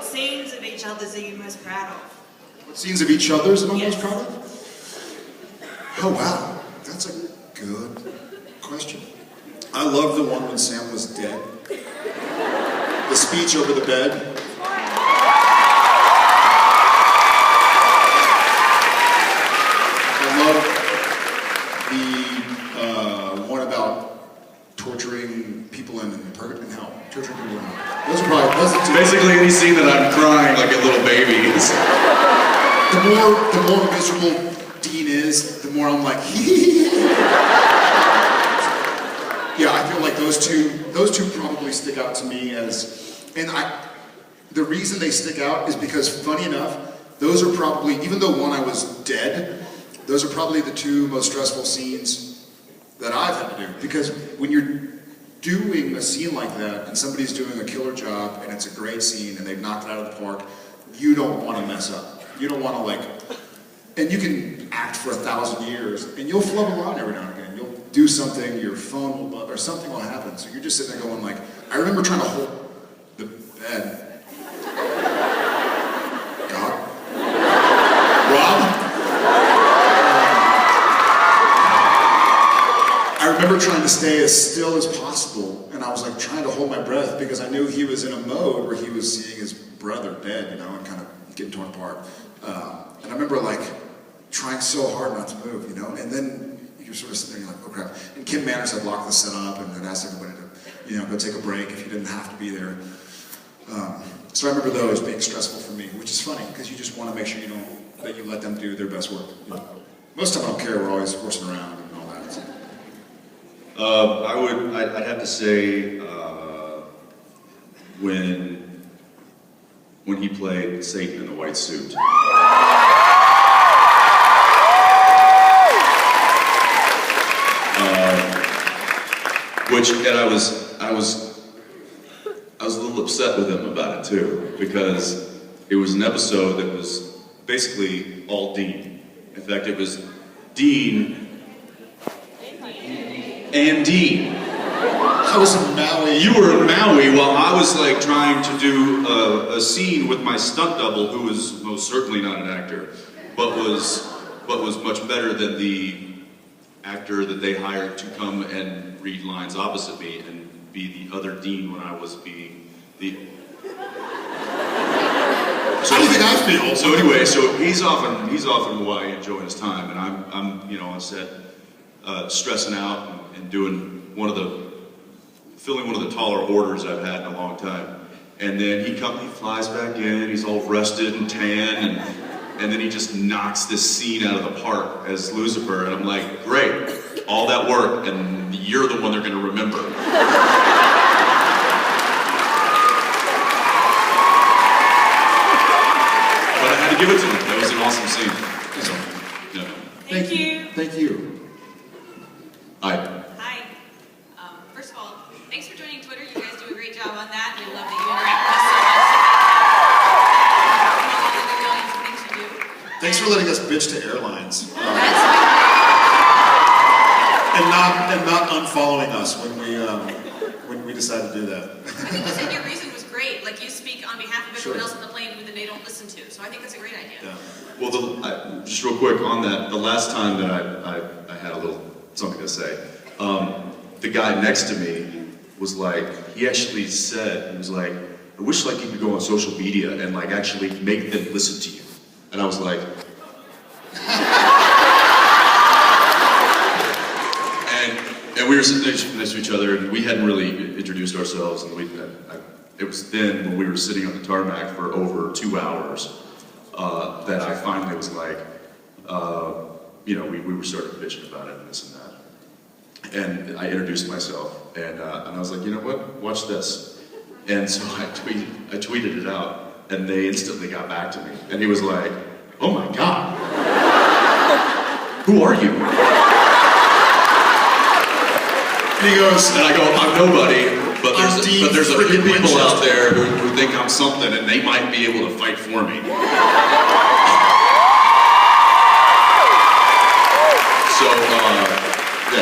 scenes of each other's are you most proud of? What scenes of each other's am I Yes. most proud of? Oh wow, that's a good question. I love the one when Sam was dead. The speech over the bed. I love the one about torturing people in hell. Torturing people in hell. Those are the two. Basically, any scene that I'm crying like a little baby is. The more miserable Dean is, the more I'm like, yeah, I feel like those two probably stick out to me as, and the reason they stick out is because, funny enough, those are probably, even though one I was dead, those are probably the two most stressful scenes that I've had to do. Because when you're doing a scene like that, and somebody's doing a killer job, and it's a great scene, and they've knocked it out of the park, you don't want to mess up. You don't want to and you can act for 1,000 years, and you'll flub around every now and again. You'll do something, your phone will, or something will happen. So you're just sitting there going I remember trying to hold the bed. God? Rob? I remember trying to stay as still as possible, and I was trying to hold my breath because I knew he was in a mode where he was seeing his brother dead, and kind of getting torn apart. And I remember trying so hard not to move, and then you're sort of sitting there, you're like, oh crap. And Kim Manners had locked the set up and had asked everybody to, go take a break if you didn't have to be there. So I remember those being stressful for me, which is funny because you just want to make sure that you let them do their best work. Most of them I don't care, we're always horsing around and all that. So. I'd have to say when he played Satan in the white suit. And I was a little upset with him about it too, because it was an episode that was basically all Dean. In fact, it was Dean and Dean. I was in Maui. You were in Maui while I was trying to do a scene with my stunt double, who was most certainly not an actor, but was much better than the actor that they hired to come and read lines opposite me and be the other Dean when I was being the. So, how do you think I feel? So anyway, he's off in Hawaii enjoying his time, and I'm on set stressing out and doing filling one of the taller orders I've had in a long time. And then he flies back in, he's all rested and tan, and then he just knocks this scene out of the park as Lucifer, and I'm like, great, all that work, and you're the one they're gonna remember. But I had to give it to him. That was an awesome scene. So, yeah. Thank you. Thank you. Hi. First of all, thanks for joining Twitter. You guys do a great job on that. We love that you interact with us so much. All the millions of things you do. Thanks for letting us bitch to airlines. And not unfollowing us when we decided to do that. I think you said your reason was great. You speak on behalf of everyone Sure. else on the plane who they don't listen to. So I think that's a great idea. Yeah. Well, just real quick on that, the last time that I had a little something to say, the guy next to me was he actually said, he was I wish you could go on social media and actually make them listen to you. And I was like, and we were sitting next to each other, and we hadn't really introduced ourselves, and it was then when we were sitting on the tarmac for over 2 hours that I finally was we were starting bitching about it and this and that. And I introduced myself, and I was like, you know what? Watch this. And so I tweeted it out, and they instantly got back to me. And he was like, oh my God, who are you? And he goes, And I go, I'm nobody, but there's a few people out there who think I'm something, and they might be able to fight for me.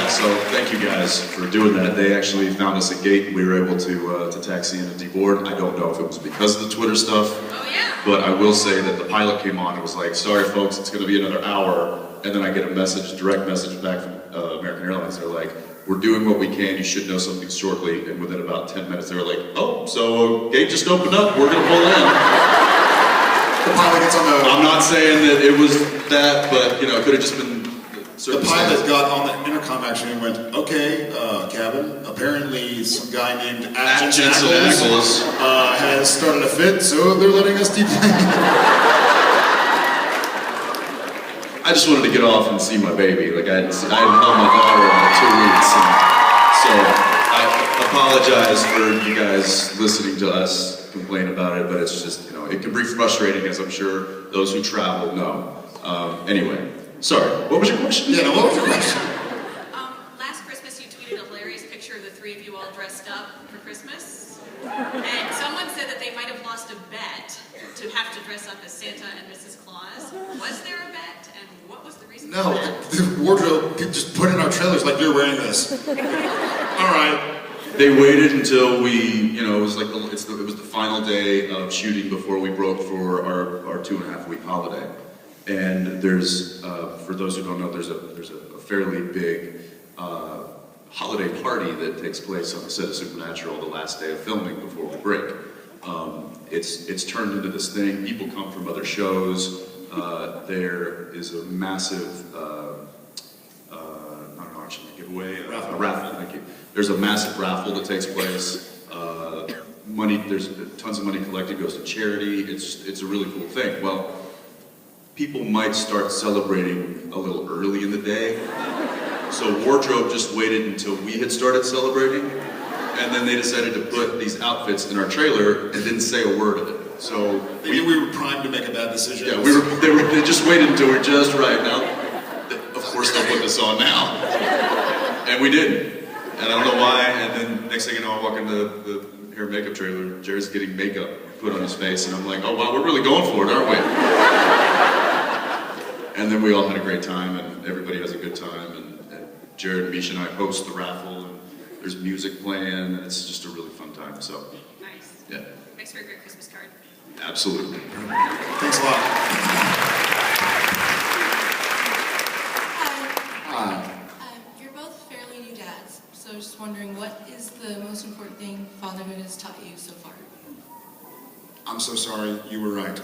So thank you guys for doing that. They actually found us a gate, and we were able to taxi in and deboard. I don't know if it was because of the Twitter stuff, Yeah. But I will say that the pilot came on and was like, sorry folks, it's gonna be another hour. And then I get a message, direct message back from American Airlines. They're like, we're doing what we can, you should know something shortly. And within about 10 minutes, they were like, oh, so gate just opened up, we're gonna pull in. The pilot gets on the... I'm not saying that it was that, but you know, it could have just been The pilot got on the intercom actually and went, okay, cabin, apparently some guy named Jensen has started a fit, so they're letting us deplane. I just wanted to get off and see my baby. Like I hadn't held my daughter in 2 weeks, and so I apologize for you guys listening to us complain about it. But it's just, you know, it can be frustrating, as I'm sure those who travel know. Anyway, sorry. What was your question? Yeah, no, what was your question? Last Christmas you tweeted a hilarious picture of the three of you all dressed up for Christmas. And someone said that they might have lost a bet to have to dress up as Santa and Mrs. Claus. Was there a bet? And what was the reason for No, that? the wardrobe could just put in our trailers like you're wearing this. All right. They waited until we, you know, it was like it was the final day of shooting before we broke for our 2.5-week holiday. And there's, for those who don't know, there's a fairly big holiday party that takes place on the set of Supernatural the last day of filming before we break. It's turned into this thing. People come from other shows. There is a massive, not an auction, a giveaway, a raffle. Thank you. There's a massive raffle that takes place. There's tons of money collected, goes to charity. It's a really cool thing. Well, people might start celebrating a little early in the day. So wardrobe just waited until we had started celebrating, and then they decided to put these outfits in our trailer and didn't say a word of it. So They knew we were primed to make a bad decision. yeah, they just waited until we were just right. Now, of course they'll put this on now. And we didn't. And I don't know why, and then next thing you know, I walk into the hair and makeup trailer, Jared's getting makeup put on his face, and I'm like, oh wow, we're really going for it, aren't we? And then we all had a great time, and everybody has a good time, and Jared, Misha, and I host the raffle, and there's music playing, and it's just a really fun time, so. Nice. Yeah. Makes for a great Christmas card. Absolutely. Thanks a lot. Hi. You're both fairly new dads, so I was just wondering, what is the most important thing fatherhood has taught you so far? I'm so sorry, you were right.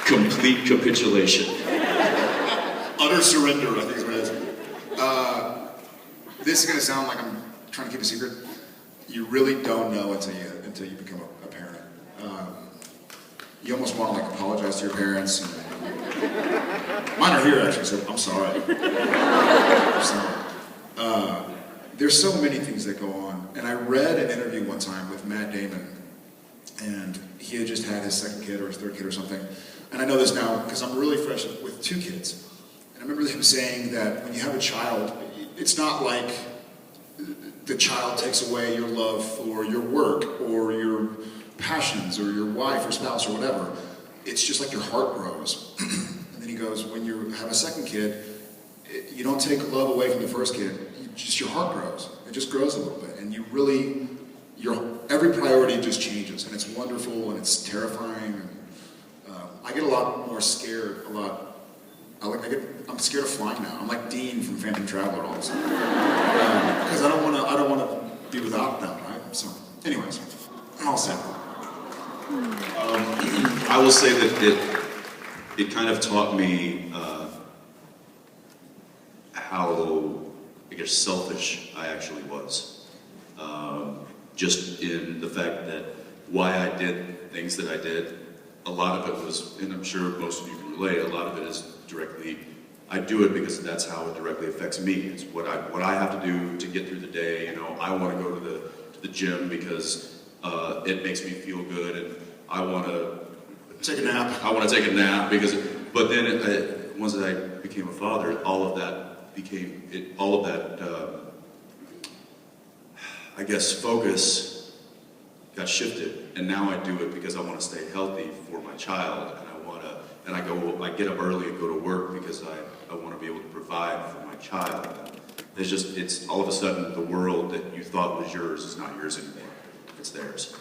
Complete capitulation. Utter surrender, I think is what it is. This is going to sound like I'm trying to keep a secret. You really don't know until you become a parent. You almost want to like apologize to your parents. Mine are here actually, so I'm sorry. I'm sorry. There's so many things that go on, and I read an interview one time with Matt Damon, and he had just had his second kid or his third kid or something. And I know this now because I'm really fresh with 2 kids. And I remember him saying that when you have a child, it's not like the child takes away your love for your work or your passions or your wife or spouse or whatever. It's just like your heart grows. And then he goes, when you have a second kid, you don't take love away from the first kid. Just your heart grows. It just grows a little bit. And you really, every priority just changes. And it's wonderful and it's terrifying. I get a lot more scared, I'm scared of flying now. I'm like Dean from Phantom Traveler all of a sudden. Because I don't want to be without them, right? So, anyways, I'm all set. I will say that it kind of taught me how, I guess, selfish I actually was. Just in the fact that why I did things that I did, a lot of it was, and I'm sure most of you can relate, a lot of it is directly, I do it because that's how it directly affects me. It's what I have to do to get through the day. You know, I want to go to the gym because it makes me feel good, and I want to take a nap. I want to take a nap because, but then once I became a father, all of that became I guess focus got shifted, and now I do it because I want to stay healthy for my child, and I get up early and go to work because I want to be able to provide for my my child. It's just, it's all of a sudden the world that you thought was yours is not yours anymore. It's theirs.